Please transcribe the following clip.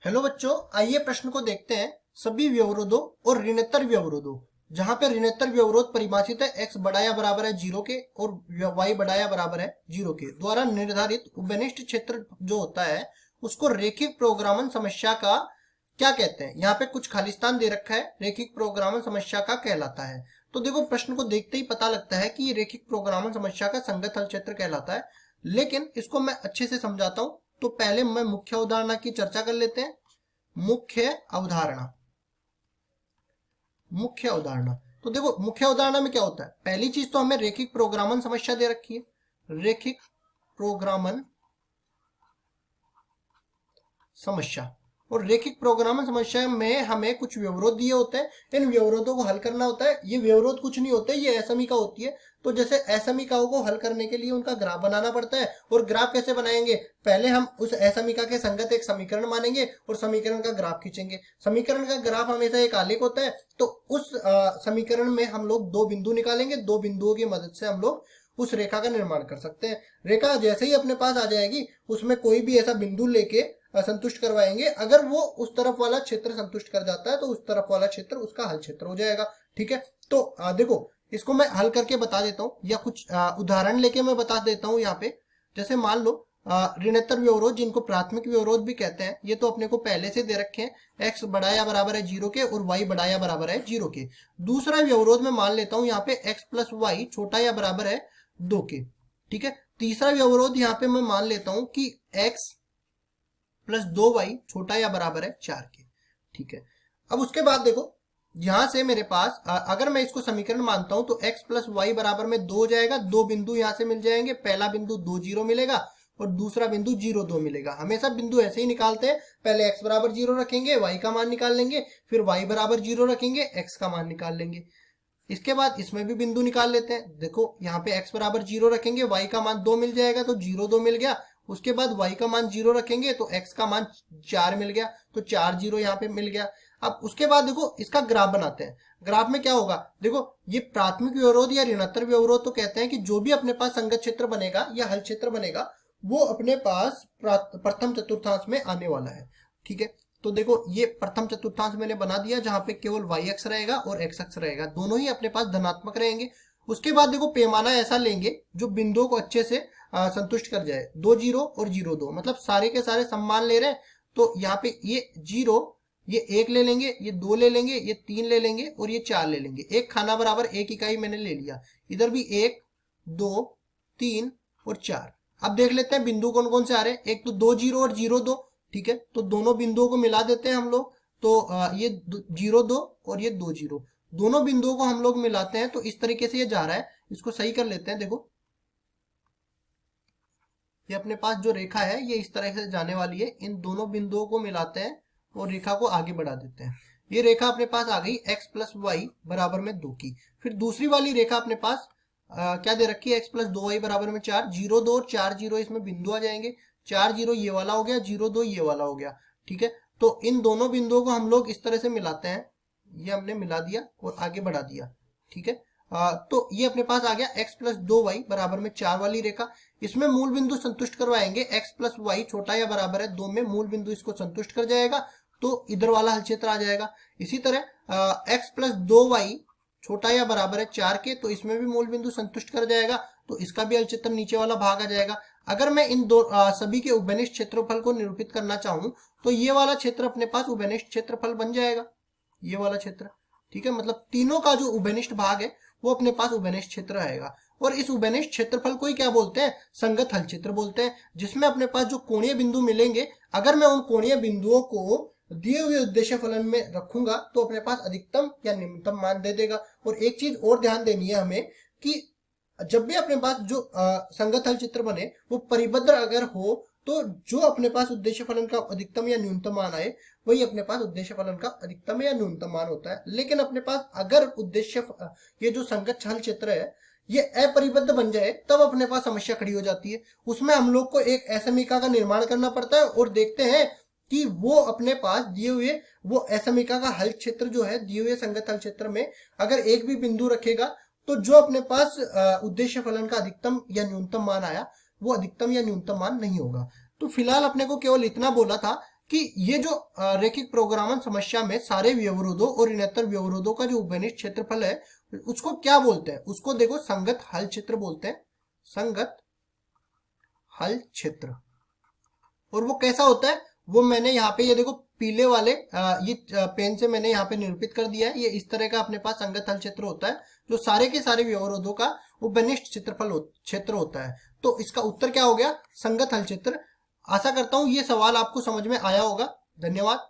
Hello बच्चों, आइए प्रश्न को देखते हैं। सभी व्यवरोधों और ऋणोत्तर व्यवरोधों, जहां पे ऋणोत्तर व्यवरोध परिभाषित है x बड़ा या बराबर है 0 के और y बड़ा या बराबर है 0 के द्वारा निर्धारित उपनिष्ठ क्षेत्र जो होता है उसको रेखिक प्रोग्रामन समस्या का क्या कहते हैं। यहाँ पे कुछ खालिस्तान दे रखा है, रेखिक प्रोग्रामन समस्या का कहलाता है। तो देखो, प्रश्न को देखते ही पता लगता है कि ये रेखिक प्रोग्रामन समस्या का संगत हल क्षेत्र कहलाता है। लेकिन इसको मैं अच्छे से समझाता हूं। तो पहले मैं मुख्य अवधारणा की चर्चा कर लेते हैं। मुख्य अवधारणा, मुख्य अवधारणा। तो देखो, मुख्य अवधारणा में क्या होता है। पहली चीज तो हमें रेखिक प्रोग्रामन समस्या दे रखी है। रेखिक प्रोग्रामन समस्या, और रेखिक प्रोग्रामन समस्या में हमें कुछ व्यवरोध दिए होते हैं। इन व्यवरोधों को हल करना होता है। ये व्यवरोध कुछ नहीं होते, ये असमीका होती है। तो जैसे असमीकाओं को हल करने के लिए उनका ग्राफ बनाना पड़ता है। और ग्राफ कैसे बनाएंगे, पहले हम उस असमीका के संगत एक समीकरण मानेंगे और समीकरण का ग्राफ खींचेंगे। समीकरण का ग्राफ हमेशा एक आलेख होता है। तो उस समीकरण में हम लोग दो बिंदु निकालेंगे। दो बिंदुओं की मदद से हम लोग उस रेखा का निर्माण कर सकते हैं। रेखा जैसे ही अपने पास आ जाएगी, उसमें कोई भी ऐसा बिंदु लेके संतुष्ट करवाएंगे। अगर वो उस तरफ वाला क्षेत्र संतुष्ट कर जाता है तो उस तरफ वाला क्षेत्र उसका हल क्षेत्र हो जाएगा। ठीक है। तो देखो, इसको मैं हल करके बता देता हूँ, या कुछ उदाहरण लेके मैं बता देता हूँ। यहाँ पे जैसे मान लो ऋणोत्तर व्यवरोध, जिनको प्राथमिक व्यवरोध भी कहते हैं, ये तो अपने को पहले से दे रखे हैं। x बड़ा या बराबर है 0 के और y बड़ा या बराबर है 0 के। दूसरा व्यवरोध में मान लेता हूँ यहाँ पे x प्लस वाई छोटा या बराबर है 2 के। ठीक है। तीसरा व्यवरोध यहाँ पे मैं मान लेता हूँ कि x प्लस 2y छोटा या बराबर है 4 के। ठीक है। अब उसके बाद देखो, यहां से मेरे पास अगर मैं इसको समीकरण मानता हूं तो x प्लस वाई बराबर में 2 हो जाएगा। दो बिंदु यहां से मिल जाएंगे। पहला बिंदु 2 0 मिलेगा और दूसरा बिंदु 0 2 मिलेगा। हमेशा बिंदु ऐसे ही निकालते हैं, पहले x बराबर 0 रखेंगे, y का मान निकाल लेंगे, फिर y बराबर 0 रखेंगे, x का मान निकाल लेंगे। इसके बाद इसमें भी बिंदु निकाल लेते हैं। देखो, यहाँ पे x बराबर 0 रखेंगे, y का मान 2 मिल जाएगा, तो 0 2 मिल गया। उसके बाद y का मान 0 रखेंगे तो x का मान 4 मिल गया, तो 4 0 यहाँ पे मिल गया। अब उसके बाद देखो, इसका ग्राफ बनाते हैं। ग्राफ में क्या होगा, देखो, ये प्राथमिक व्यवरोध या ऋणोत्तर व्यवरोध तो कहते हैं कि जो भी अपने पास संगत क्षेत्र बनेगा या हल क्षेत्र बनेगा, वो अपने पास प्रथम चतुर्थांश में आने वाला है। ठीक है। तो देखो, ये प्रथम चतुर्थांश मैंने बना दिया, जहां पे केवल y अक्ष रहेगा और x अक्ष रहेगा, दोनों ही अपने पास धनात्मक रहेंगे। उसके बाद देखो, पैमाना ऐसा लेंगे जो बिंदुओं को अच्छे से संतुष्ट कर जाए। 2 0 और 0 2, मतलब सारे के सारे समान ले रहे हैं। तो यहाँ पे ये 0, ये 1 ले लेंगे, ये 2 ले लेंगे, ये 3 ले लेंगे और ये 4 ले लेंगे। एक खाना बराबर 1 इकाई मैंने ले लिया। इधर भी 1 2 3 और 4। अब देख लेते हैं बिंदु कौन कौन से आ रहे हैं। एक तो 2 0 और 0 2। ठीक है। तो दोनों बिंदुओं को मिला देते हैं हम लोग। तो ये 0 2 और ये 2 0, दोनों बिंदुओं को हम लोग मिलाते हैं। तो इस तरीके से ये जा रहा है। इसको सही कर लेते हैं। देखो, ये अपने पास जो रेखा है ये इस तरह से जाने वाली है। इन दोनों बिंदुओं को मिलाते हैं और रेखा को आगे बढ़ा देते हैं। ये रेखा अपने पास आ गई x प्लस वाई बराबर में 2 की। फिर दूसरी वाली रेखा अपने पास क्या दे रखी है, x प्लस 2 वाई बराबर में 4। 0 2 और 4 0 इसमें बिंदु आ जाएंगे। 4 0 ये वाला हो गया, 0 2 ये वाला हो गया। ठीक है। तो इन दोनों बिंदुओं को हम लोग इस तरह से मिलाते हैं। ये हमने मिला दिया और आगे बढ़ा दिया। ठीक है। तो ये अपने पास आ गया x प्लस 2 वाई बराबर में 4 वाली रेखा। इसमें मूल बिंदु संतुष्ट करवाएंगे। x प्लस वाई छोटा या बराबर है 2 में मूल बिंदु इसको संतुष्ट कर जाएगा, तो इधर वाला हल क्षेत्र आ जाएगा। इसी तरह x प्लस 2 वाई छोटा या बराबर है 4 के, तो इसमें भी मूल बिंदु संतुष्ट कर जाएगा, तो इसका भी हल क्षेत्र नीचे वाला भाग आ जाएगा। अगर मैं इन दो सभी के उभयनिष्ठ क्षेत्रफल को निरूपित करना चाहूं तो ये वाला क्षेत्र अपने पास उभयनिष्ठ क्षेत्रफल बन जाएगा, ये वाला क्षेत्र। ठीक है। मतलब तीनों का जो उभयनिष्ठ भाग है वो अपने पास उभयनिष्ठ क्षेत्र आएगा। और इस उभयनिष्ठ क्षेत्रफल को ही क्या बोलते हैं, संगत हल क्षेत्र बोलते हैं। जिसमें अपने पास जो कोणीय बिंदु मिलेंगे, अगर मैं उन कोणीय बिंदुओं को दिए हुए उद्देश्य फलन में रखूंगा तो अपने पास अधिकतम या न्यूनतम मान दे देगा। और एक चीज और ध्यान देनी है हमें कि जब भी अपने पास जो संगत हल चित्र बने वो परिबद्ध अगर हो, तो जो अपने पास उद्देश्य फलन का अधिकतम या न्यूनतम मान आए वही अपने पास उद्देश्य फलन का अधिकतम या न्यूनतम मान होता है। लेकिन अपने पास अगर उद्देश्य ये जो संगत हल चित्र है ये अपरिबद्ध बन जाए, तब अपने पास समस्या खड़ी हो जाती है। उसमें हम लोग को एक असमीका का निर्माण करना पड़ता है और देखते हैं कि वो अपने पास दिए हुए वो असमीका का हल क्षेत्र जो है, दिए हुए संगत हल क्षेत्र में अगर एक भी बिंदु रखेगा तो जो अपने पास उद्देश्य फलन का अधिकतम या न्यूनतम मान आया वो अधिकतम या न्यूनतम मान नहीं होगा। तो फिलहाल अपने को केवल इतना बोला था कि ये जो रेखिक प्रोग्रामन समस्या में सारे व्यवरोधों और ऋणात्मक व्यवरोधों का जो उपनिष्ठ क्षेत्रफल है उसको क्या बोलते हैं? उसको देखो संगत हल क्षेत्र बोलते हैं, संगत हल क्षेत्र। और वो कैसा होता है वो मैंने यहाँ पे ये देखो पीले वाले ये पेन से मैंने यहाँ पे निरूपित कर दिया है। ये इस तरह का अपने पास संगत हल क्षेत्र होता है जो सारे के सारे व्यवरोधों का उपनिष्ठ क्षेत्रफल क्षेत्र होता है। तो इसका उत्तर क्या हो गया? संगत हल क्षेत्र। आशा करता हूं ये सवाल आपको समझ में आया होगा। धन्यवाद।